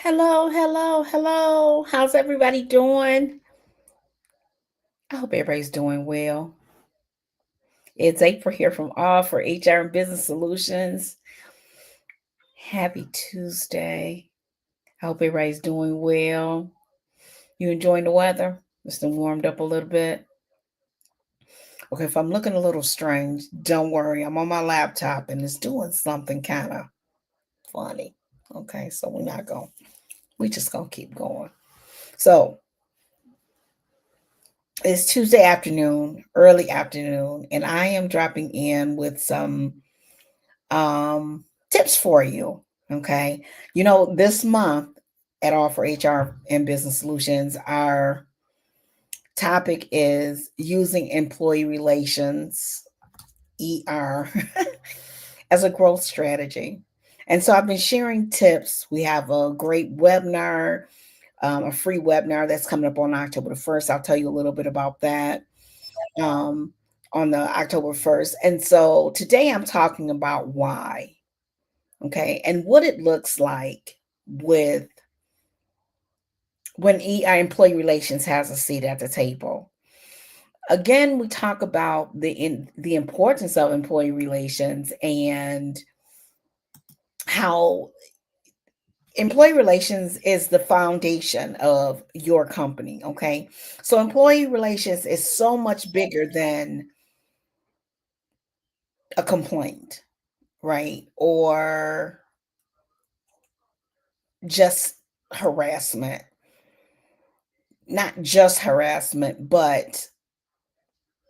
Hello, hello, hello. How's everybody doing? I hope everybody's doing well. It's April here from All for HR and Business Solutions. Happy Tuesday. I hope everybody's doing well. You enjoying the weather? It's been warmed up a little bit. Okay, if I'm looking a little strange, don't worry. I'm on my laptop and it's doing something kind of funny. Okay, so we just gonna keep going. So it's Tuesday afternoon, early afternoon, and I am dropping in with some tips for you. Okay. This month at All for HR and Business Solutions, our topic is using employee relations, ER, as a growth strategy. And so I've been sharing tips. We have a great webinar, a free webinar that's coming up on October the 1st. I'll tell you a little bit about that um, on the October 1st. And so today I'm talking about why. Okay, and what it looks like with when EI employee relations has a seat at the table. Again, we talk about the importance of employee relations and how employee relations is the foundation of your company. Okay, so employee relations is so much bigger than a complaint, right? Or just harassment. Not just harassment, but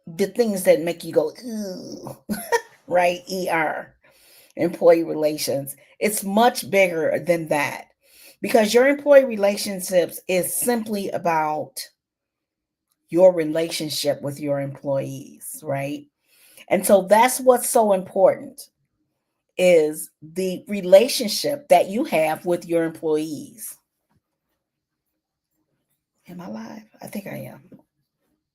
the things that make you go, "Ooh," right? ER, employee relations. It's much bigger than that because your employee relationships is simply about your relationship with your employees, right? And so that's what's so important is the relationship that you have with your employees. Am I live? I think I am.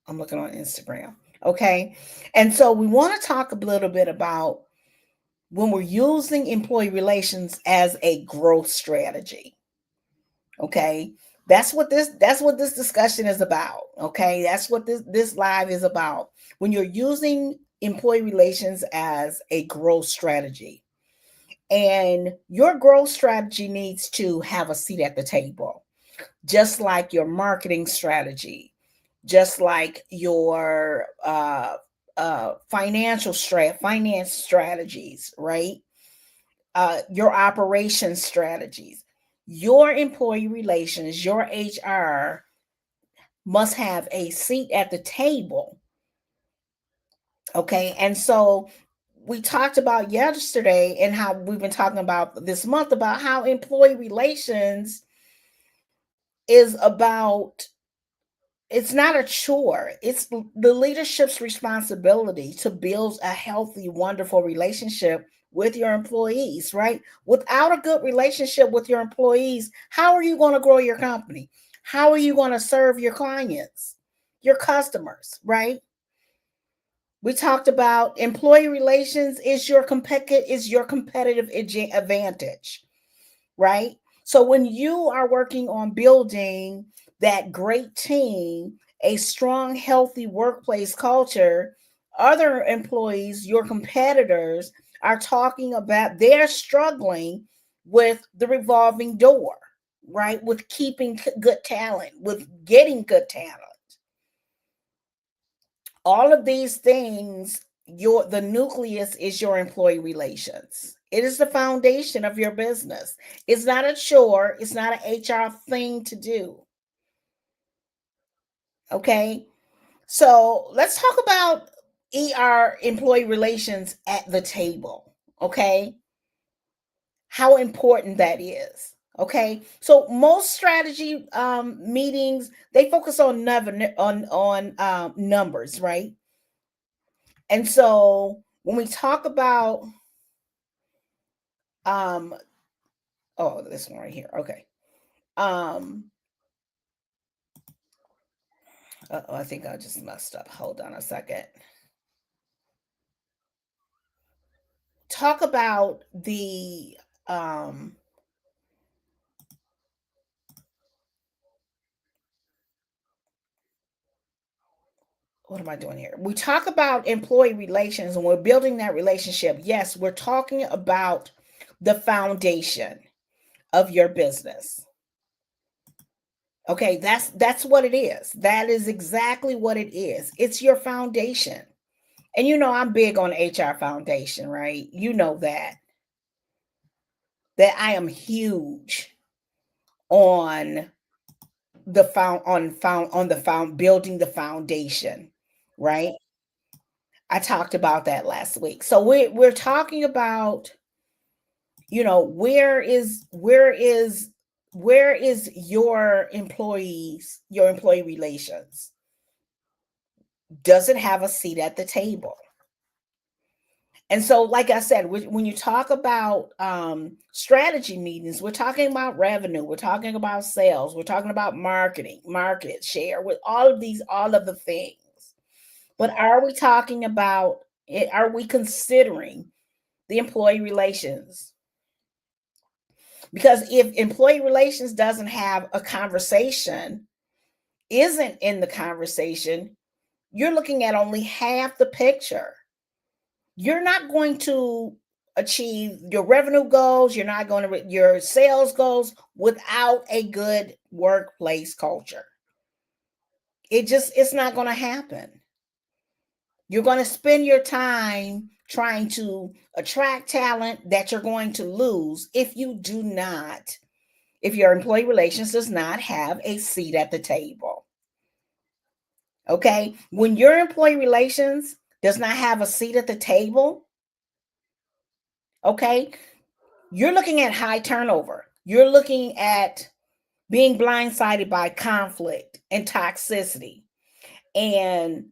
I'm looking on Instagram. Okay. And so we want to talk a little bit about when we're using employee relations as a growth strategy. Okay, that's what this discussion is about. Okay, that's what this live is about. When you're using employee relations as a growth strategy, and your growth strategy needs to have a seat at the table, just like your marketing strategy, just like your finance strategies, right? Your operation strategies, your employee relations, your HR must have a seat at the table. Okay. And so we talked about yesterday and how we've been talking about this month about how employee relations is about it's not a chore. It's the leadership's responsibility to build a healthy, wonderful relationship with your employees, right? Without a good relationship with your employees, how are you going to grow your company? How are you going to serve your clients, your customers, right? We talked about employee relations is your competitive advantage, right? So when you are working on building that great team, a strong, healthy workplace culture, other employees, your competitors, are talking about they're struggling with the revolving door, right? With keeping good talent, with getting good talent. All of these things, the nucleus is your employee relations. It is the foundation of your business. It's not a chore, it's not an HR thing to do. Okay, so let's talk about employee relations at the table. Okay, how important that is. Okay, so most strategy meetings, they focus on numbers, right? And so when we talk about um oh, this one right here. Okay. Um I think I just messed up. Hold on a second. Talk about the um what am I doing here? We talk about employee relations and we're building that relationship. Yes, we're talking about the foundation of your business. Okay, that's what it is. That is exactly what it is. It's your foundation. And you know I'm big on HR foundation, right? You know that I am huge on the building the foundation, right? I talked about that last week. So we're talking about, you know, where is your employee relations? Does it have a seat at the table? And so, like I said, when you talk about strategy meetings, we're talking about revenue, we're talking about sales, we're talking about marketing, market share, with all of the things. But are we talking about it? Are we considering the employee relations? Because if employee relations doesn't have a conversation, isn't in the conversation, you're looking at only half the picture. You're not going to achieve your revenue goals, you're not going to your sales goals without a good workplace culture. It's not going to happen. You're going to spend your time trying to attract talent that you're going to lose if your employee relations does not have a seat at the table. Okay? When your employee relations does not have a seat at the table, okay, you're looking at high turnover. You're looking at being blindsided by conflict and toxicity and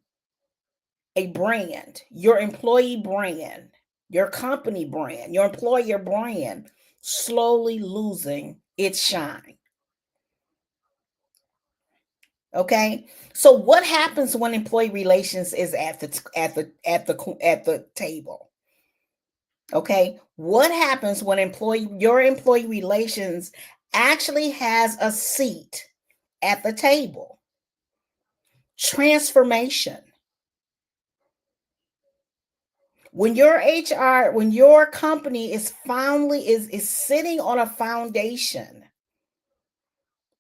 a brand, your employee brand, your company brand, your employer brand slowly losing its shine. Okay? So what happens when employee relations is at the table? Okay? What happens when your employee relations actually has a seat at the table? Transformation. When your company is sitting on a foundation,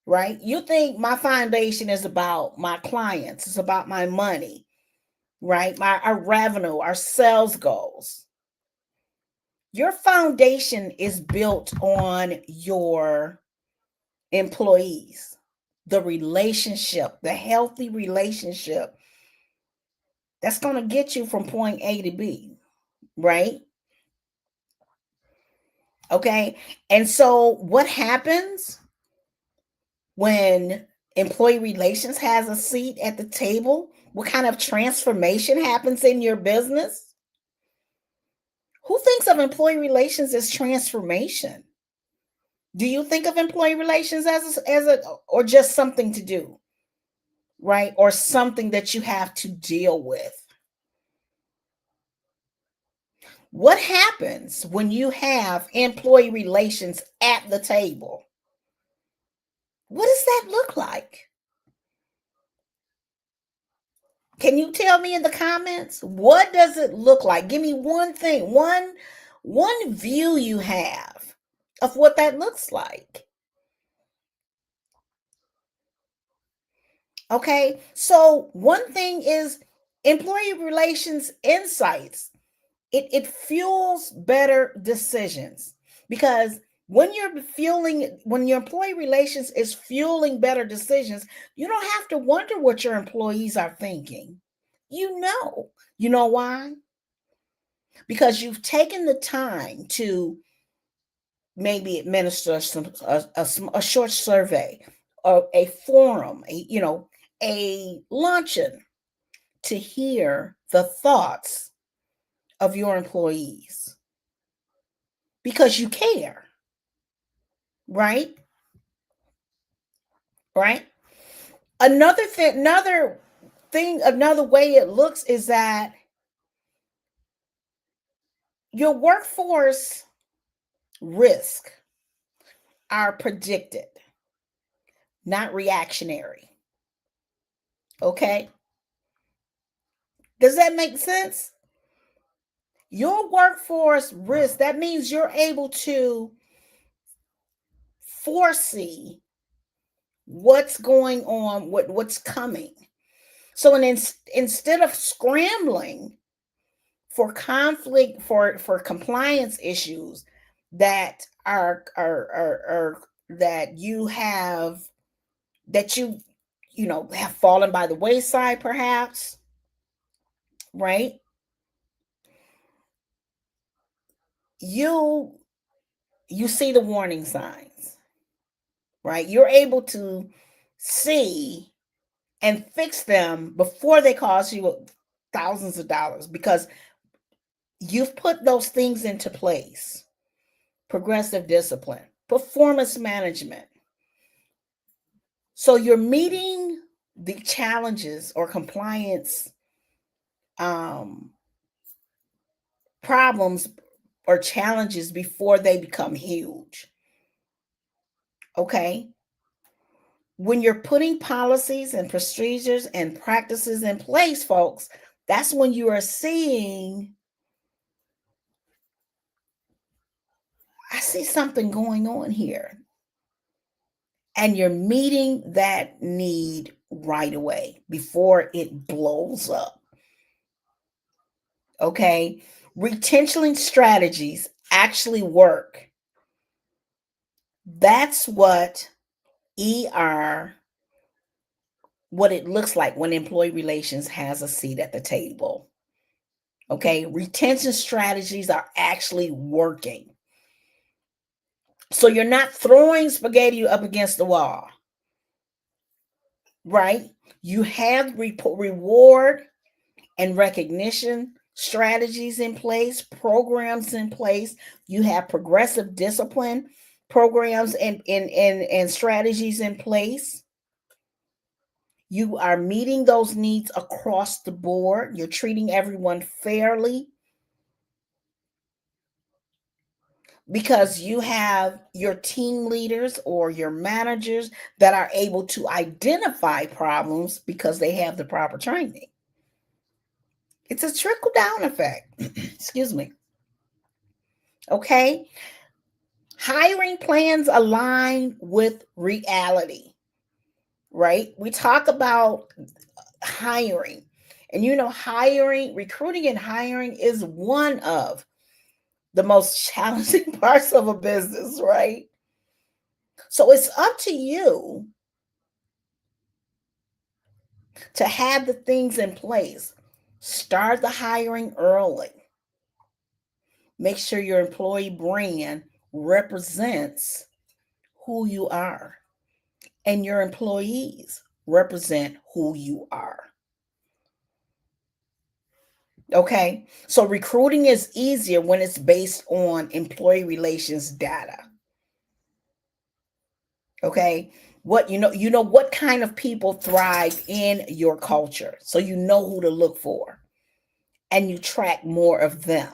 right? You think my foundation is about my clients, it's about my money, right? Our revenue, our sales goals. Your foundation is built on your employees, the relationship, the healthy relationship that's going to get you from point A to B, right? Okay. And so what happens when employee relations has a seat at the table? What kind of transformation happens in your business? Who thinks of employee relations as transformation? Do you think of employee relations as a or just something to do, right? Or something that you have to deal with? What happens when you have employee relations at the table? What does that look like? Can you tell me in the comments? What does it look like? Give me one thing, one view you have of what that looks like. Okay? So, one thing is employee relations insights. It fuels better decisions because when your employee relations is fueling better decisions, you don't have to wonder what your employees are thinking. You know why? Because you've taken the time to maybe administer a short survey or a forum, a luncheon to hear the thoughts of your employees because you care, right? Right? Another way it looks is that your workforce risk are predicted, not reactionary. Okay? Does that make sense? Your workforce risk, that means you're able to foresee what's going on, what's coming. So instead of scrambling for conflict, for compliance issues that are that you have, that you know have fallen by the wayside, perhaps, right? You you see the warning signs, right? You're able to see and fix them before they cost you thousands of dollars, because you've put those things into place: progressive discipline, performance management. So you're meeting the challenges or compliance um, problems or challenges before they become huge. Okay. When you're putting policies and procedures and practices in place, folks, that's when you are seeing, I see something going on here. And you're meeting that need right away before it blows up. Okay. Retention strategies actually work. That's what ER, what it looks like when employee relations has a seat at the table. Okay. Retention strategies are actually working. So you're not throwing spaghetti up against the wall, right? You have reward and recognition strategies in place, programs in place. You have progressive discipline programs and strategies in place. You are meeting those needs across the board. You're treating everyone fairly, because you have your team leaders or your managers that are able to identify problems because they have the proper training. It's a trickle down effect. Excuse me. Okay. Hiring plans align with reality, right? We talk about hiring, and hiring, recruiting and hiring is one of the most challenging parts of a business, right? So it's up to you to have the things in place. Start the hiring early. Make sure your employee brand represents who you are, and your employees represent who you are. Okay. So recruiting is easier when it's based on employee relations data. Okay. What what kind of people thrive in your culture. So you know who to look for, and you track more of them.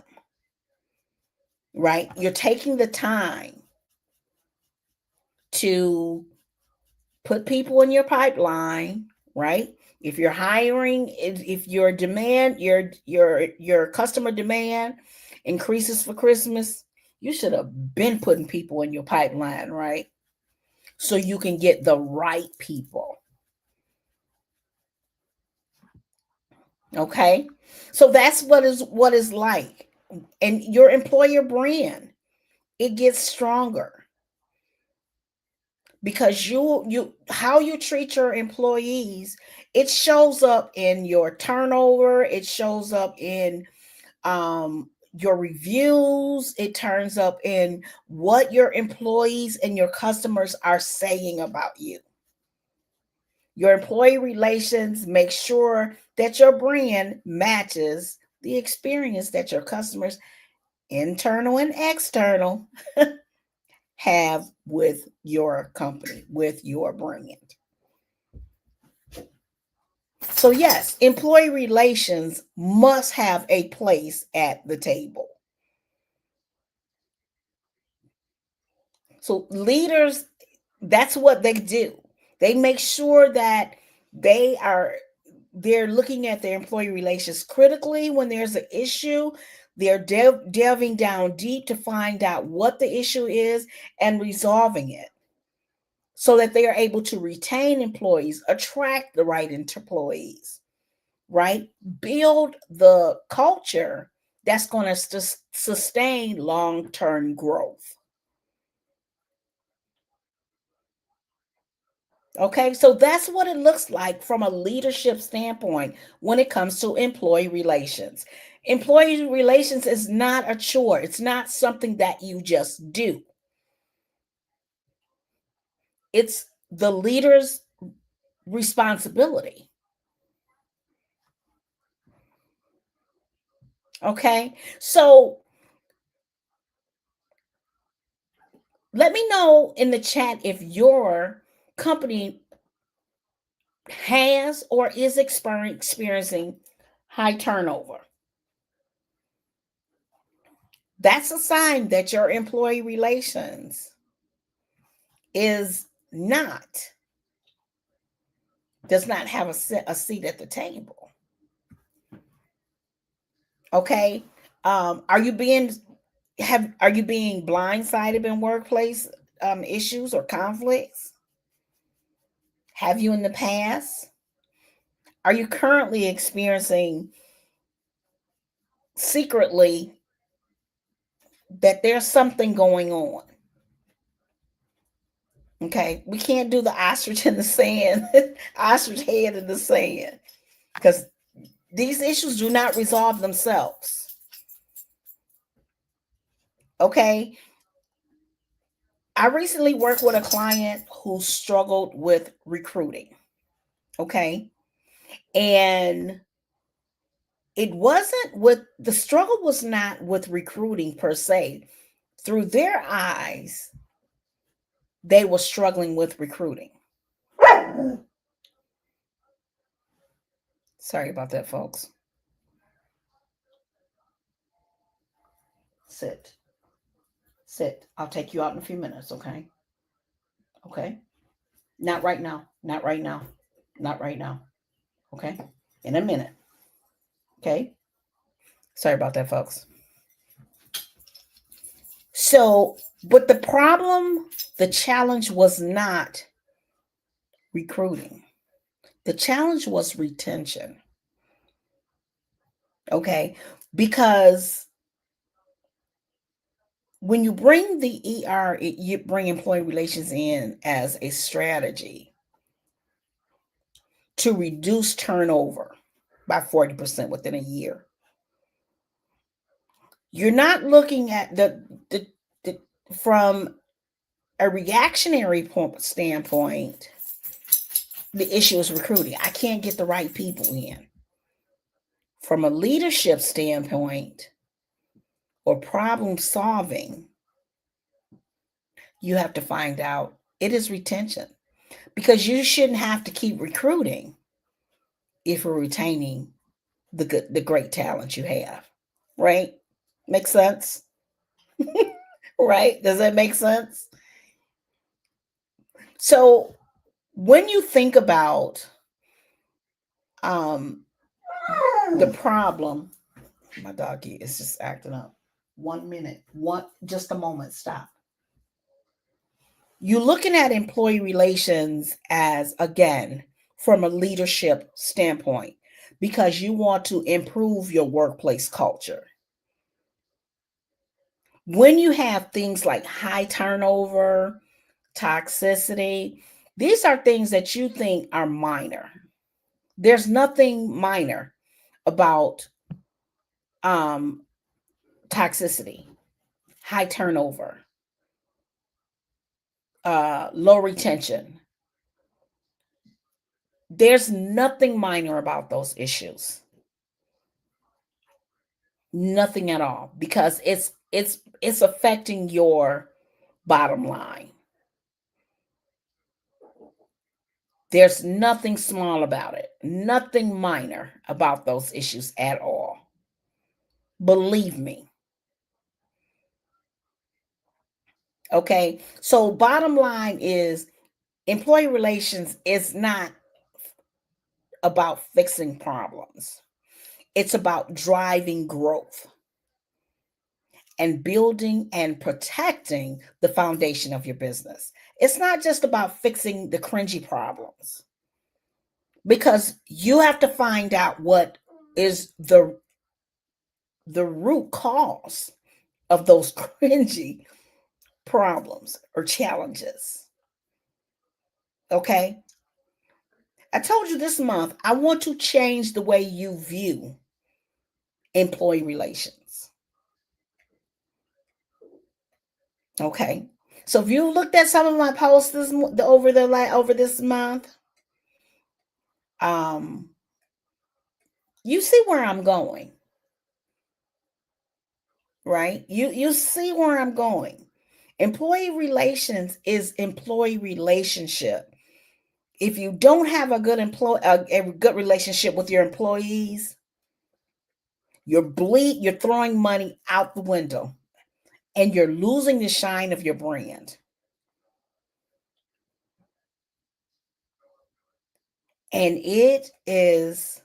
Right? You're taking the time to put people in your pipeline, right? If you're hiring, if your demand, your customer demand increases for Christmas, you should have been putting people in your pipeline, right? So you can get the right people. Okay? So that's what is like. And your employer brand, it gets stronger because you how you treat your employees, it shows up in your turnover, it shows up in your reviews, it turns up in what your employees and your customers are saying about you. Your employee relations make sure that your brand matches the experience that your customers, internal and external, have with your company, with your brand. So, yes, employee relations must have a place at the table. So, leaders, that's what they do. They make sure that they are they're looking at their employee relations critically when there's an issue. They're delving down deep to find out what the issue is and resolving it so that they are able to retain employees, attract the right employees, right? Build the culture that's going to sustain long-term growth. Okay, so that's what it looks like from a leadership standpoint when it comes to employee relations. Employee relations is not a chore, it's not something that you just do. It's the leader's responsibility. Okay, so let me know in the chat if your company has or is experiencing high turnover. That's a sign that your employee relations is does not have a seat at the table. Okay. Are you being blindsided in workplace issues or conflicts? Have you in the past? Are you currently experiencing secretly that there's something going on? Okay, we can't do the ostrich in the sand, ostrich head in the sand, because these issues do not resolve themselves. Okay, I recently worked with a client who struggled with recruiting. Okay, and the struggle was not with recruiting per se. Through their eyes, they were struggling with recruiting. Sorry about that, folks. Sit. I'll take you out in a few minutes, okay? Okay. Not right now. Not right now. Not right now. Okay. In a minute. Okay. Sorry about that, folks. So, but the challenge was not recruiting. The challenge was retention. Okay. Because when you bring the ER, you bring employee relations in as a strategy to reduce turnover by 40% within a year. You're not looking at the from a reactionary standpoint. The issue is recruiting. I can't get the right people in. From a leadership standpoint or problem solving, you have to find out it is retention, because you shouldn't have to keep recruiting if you're retaining the great talent you have. Right? Makes sense? Right? Does that make sense? So when you think about the problem, my doggy is just acting up. 1 minute, just a moment, stop. You're looking at employee relations as, again, from a leadership standpoint, because you want to improve your workplace culture. When you have things like high turnover, toxicity, these are things that you think are minor. There's nothing minor about toxicity, high turnover, low retention. There's nothing minor about those issues. Nothing at all, because it's affecting your bottom line. There's nothing small about it, nothing minor about those issues at all. Believe me. Okay, so bottom line is employee relations is not about fixing problems. It's about driving growth and building and protecting the foundation of your business. It's not just about fixing the cringy problems, because you have to find out what is the root cause of those cringy problems or challenges. Okay? I told you this month, I want to change the way you view employee relations. Okay? So if you looked at some of my posts over this month, you see where I'm going, right? You see where I'm going. Employee relations is employee relationship. If you don't have a good a good relationship with your employees, you're throwing money out the window and you're losing the shine of your brand. And it is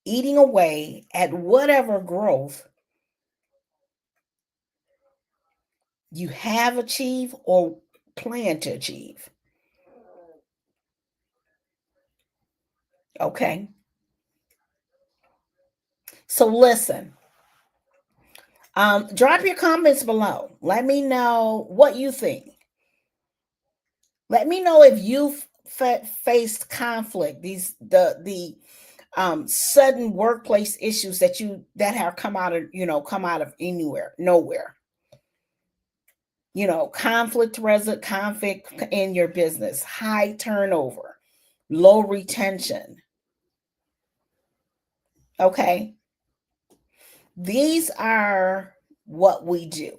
eating away at whatever growth you have achieved or plan to achieve. Okay? So listen, drop your comments below. Let me know what you think. Let me know if you've faced conflict, the sudden workplace issues that have come out of nowhere. Conflict in your business, high turnover, low retention. Okay. These are what we do.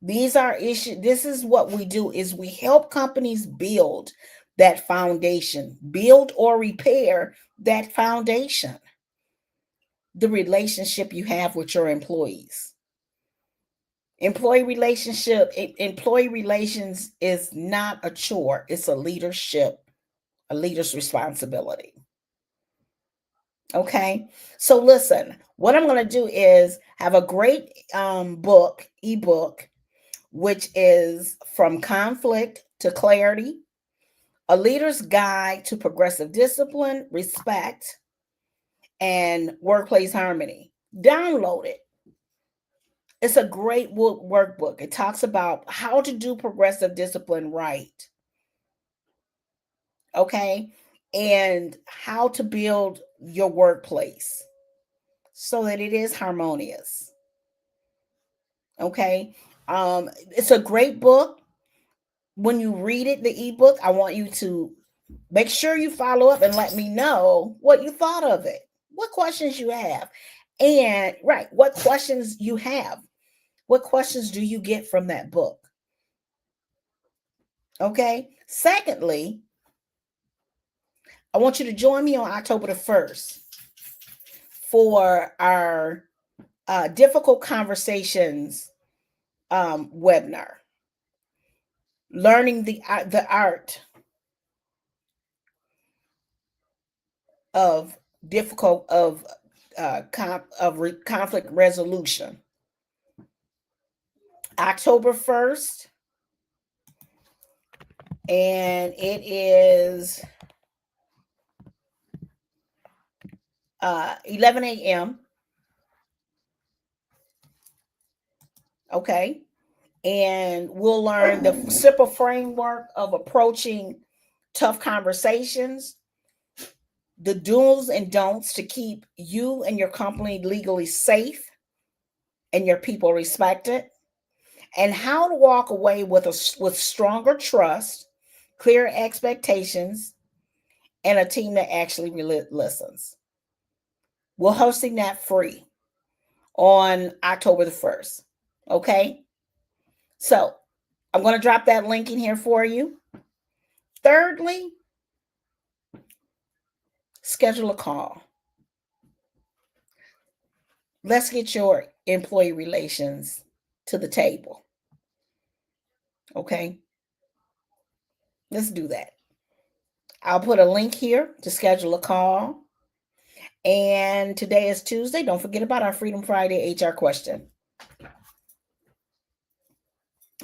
These are issues. This is what we do is we help companies build that foundation, build or repair that foundation. The relationship you have with your employees. Employee relations is not a chore. It's a leader's responsibility. Okay. So listen, what I'm going to do is have a great ebook, which is From Conflict to Clarity, a leader's guide to progressive discipline, respect, and workplace harmony. Download it. It's a great workbook. It talks about how to do progressive discipline right. Okay. And how to build your workplace so that it is harmonious. Okay. It's a great book. When you read it, the ebook, I want you to make sure you follow up and let me know what you thought of it, what questions you have, and what questions you have. What questions do you get from that book? Okay. Secondly, I want you to join me on October the 1st for our difficult conversations webinar, learning the art of conflict resolution. October 1st, and it is 11 a.m. Okay. And we'll learn the simple framework of approaching tough conversations, the do's and don'ts to keep you and your company legally safe and your people respected, and how to walk away with stronger trust, clear expectations, and a team that actually listens. We're hosting that free on October the 1st. Okay. So I'm going to drop that link in here for you. Thirdly, schedule a call. Let's get your employee relations to the table. Okay. Let's do that. I'll put a link here to schedule a call. And today is Tuesday. Don't forget about our Freedom Friday HR question.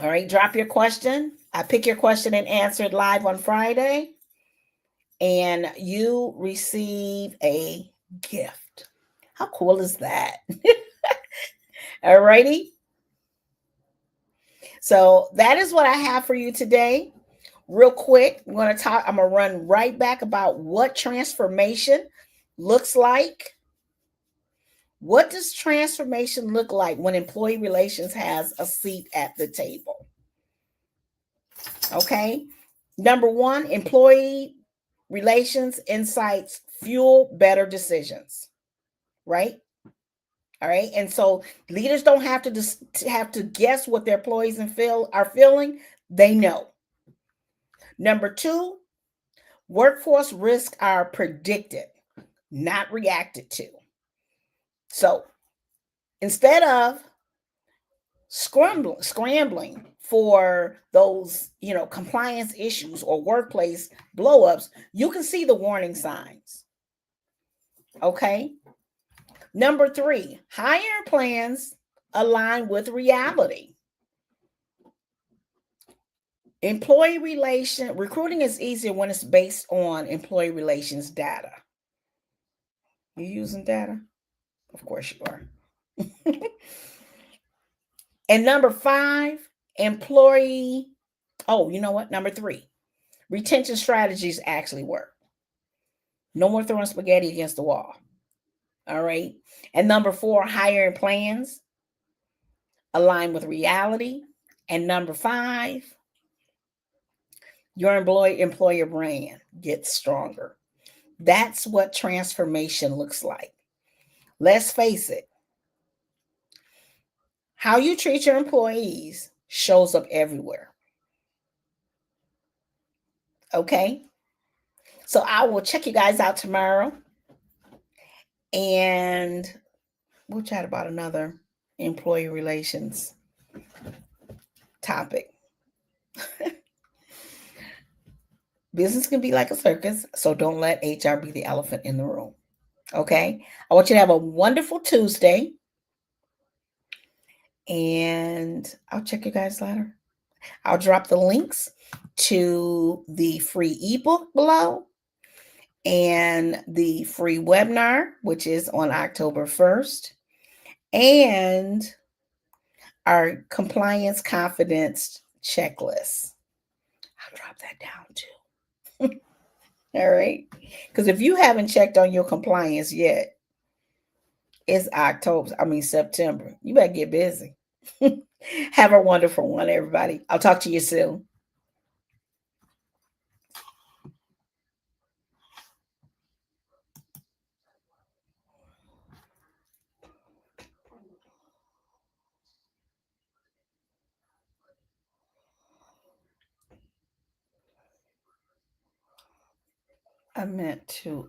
All right, drop your question. I pick your question and answer it live on Friday. And you receive a gift. How cool is that? All righty. So that is what I have for you today. Real quick, I'm going to run right back about what transformation looks like. What does transformation look like when employee relations has a seat at the table? Okay. Number one, employee relations insights fuel better decisions, right? All right. And so leaders don't have to guess what their employees are feeling. They know. Number two, workforce risks are predicted, not reacted to. So instead of scrambling for those, compliance issues or workplace blowups, you can see the warning signs. Okay. Number three, hiring plans align with reality. Recruiting is easier when it's based on employee relations data. You using data? Of course you are. And number five, number three, retention strategies actually work. No more throwing spaghetti against the wall. All right. And number four, hiring plans align with reality. And number five, your employer brand gets stronger. That's what transformation looks like. Let's face it. How you treat your employees shows up everywhere. Okay. So I will check you guys out tomorrow. And we'll chat about another employee relations topic. Business can be like a circus, so don't let HR be the elephant in the room. Okay. I want you to have a wonderful Tuesday. And I'll check you guys later. I'll drop the links to the free ebook below and the free webinar, which is on October 1st, and our compliance confidence checklist. I'll drop that down too. All right. Because if you haven't checked on your compliance yet, it's September. You better get busy. Have a wonderful one, everybody. I'll talk to you soon. I meant to